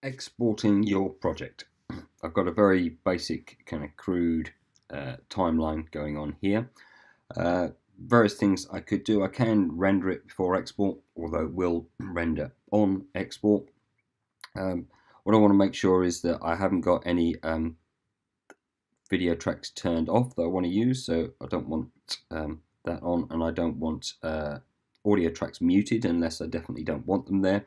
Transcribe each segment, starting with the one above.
Exporting your project. I've got a very basic kind of crude timeline going on here. Uh, Various things I could do. I can render it before export, although it will render on export. What I want to make sure is that I haven't got any video tracks turned off that I want to use, so I don't want that on, and I don't want audio tracks muted unless I definitely don't want them there.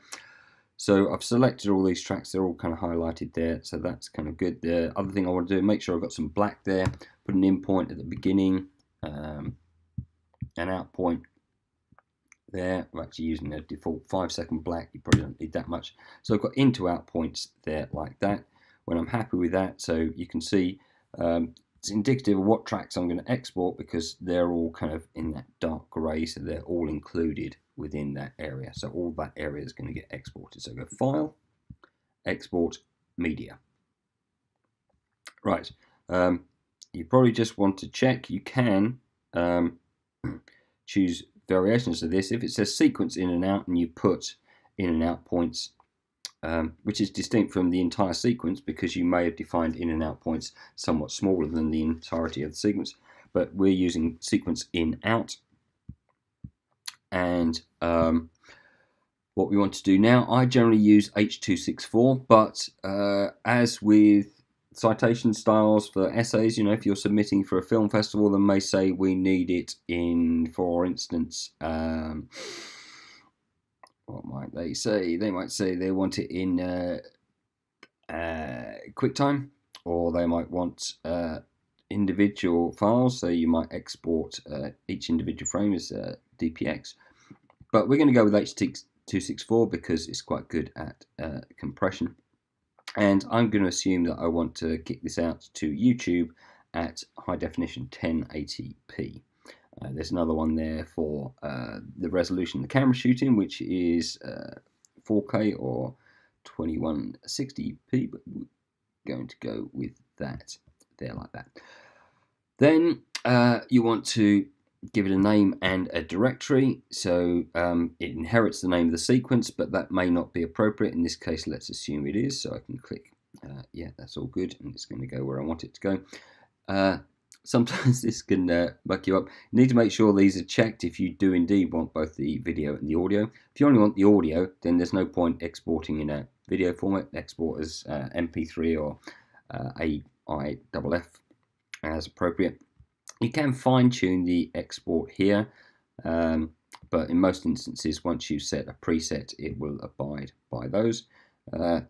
So I've selected all these tracks, they're all kind of highlighted there, so that's kind of good. The other thing I want to do, make sure I've got some black there, put an in point at the beginning, an out point there. I'm actually using a default 5-second black, you probably don't need that much. So I've got into out points there like that. When I'm happy with that, so you can see it's indicative of what tracks I'm going to export because they're all kind of in that dark grey, so they're all included within that area. So all that area is going to get exported. So go File, Export, Media. Right, you probably just want to check. You can choose variations of this. If it says sequence in and out and you put in and out points, which is distinct from the entire sequence because you may have defined in and out points somewhat smaller than the entirety of the sequence, but we're using sequence in out. And what we want to do now, I generally use H.264, but as with citation styles for essays, if you're submitting for a film festival, they may say we need it in, for instance, what might they say? They might say they want it in QuickTime, or they might want individual files, so you might export each individual frame as DPX. But we're going to go with H.264 because it's quite good at compression. And I'm going to assume that I want to kick this out to YouTube at high definition 1080p. There's another one there for the resolution of the camera shooting, which is 4K or 2160p, but we're going to go with that there like that. Then you want to give it a name and a directory, so it inherits the name of the sequence, but that may not be appropriate. In this case, let's assume it is, so I can click yeah, that's all good, and it's going to go where I want it to go. Sometimes this can muck you up. You need to make sure these are checked if you do indeed want both the video and the audio. If you only want the audio, then there's no point exporting in a video format. Export as MP3 or AIFF as appropriate. You can fine-tune the export here, but in most instances, once you set a preset, it will abide by those. I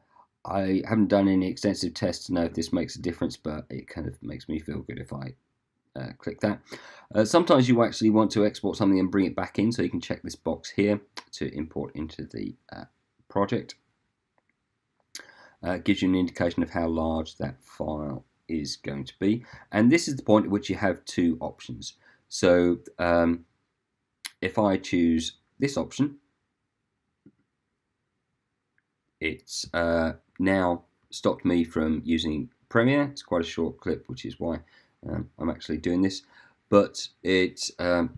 haven't done any extensive tests to know if this makes a difference, but it kind of makes me feel good if I click that. Sometimes you actually want to export something and bring it back in, so you can check this box here to import into the project. Gives you an indication of how large that file is going to be, and this is the point at which you have two options. So if I choose this option, it's now stopped me from using Premiere. It's quite a short clip, which is why I'm actually doing this, but it's I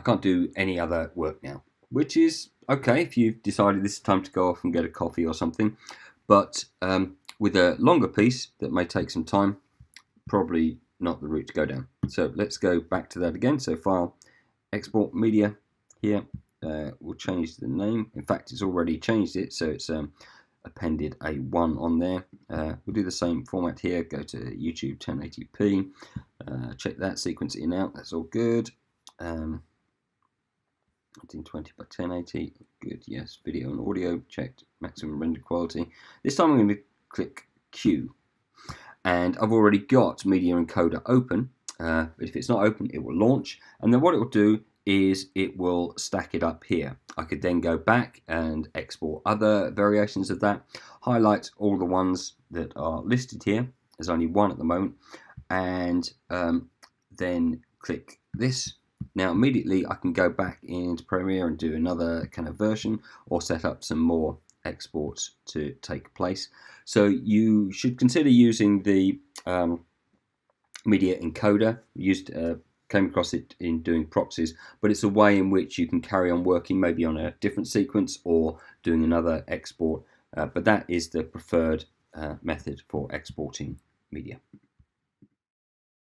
can't do any other work now, which is okay if you've decided this is time to go off and get a coffee or something, but with a longer piece that may take some time, probably not the route to go down. So let's go back to that again. So File, Export, Media here. We'll change the name. In fact, it's already changed it, so it's appended a 1 on there. We'll do the same format here. Go to YouTube 1080p. Check that sequence in out. That's all good. 1920 by 1080. Good. Yes. Video and audio checked. Maximum render quality. This time I'm going to click Q, and I've already got Media Encoder open. But if it's not open, it will launch, and then what it will do is it will stack it up here. I could then go back and export other variations of that, highlight all the ones that are listed here. There's only one at the moment, and then click this. Now immediately I can go back into Premiere and do another kind of version, or set up some more exports to take place. So you should consider using the Media Encoder. Came across it in doing proxies, but it's a way in which you can carry on working maybe on a different sequence or doing another export but that is the preferred method for exporting media.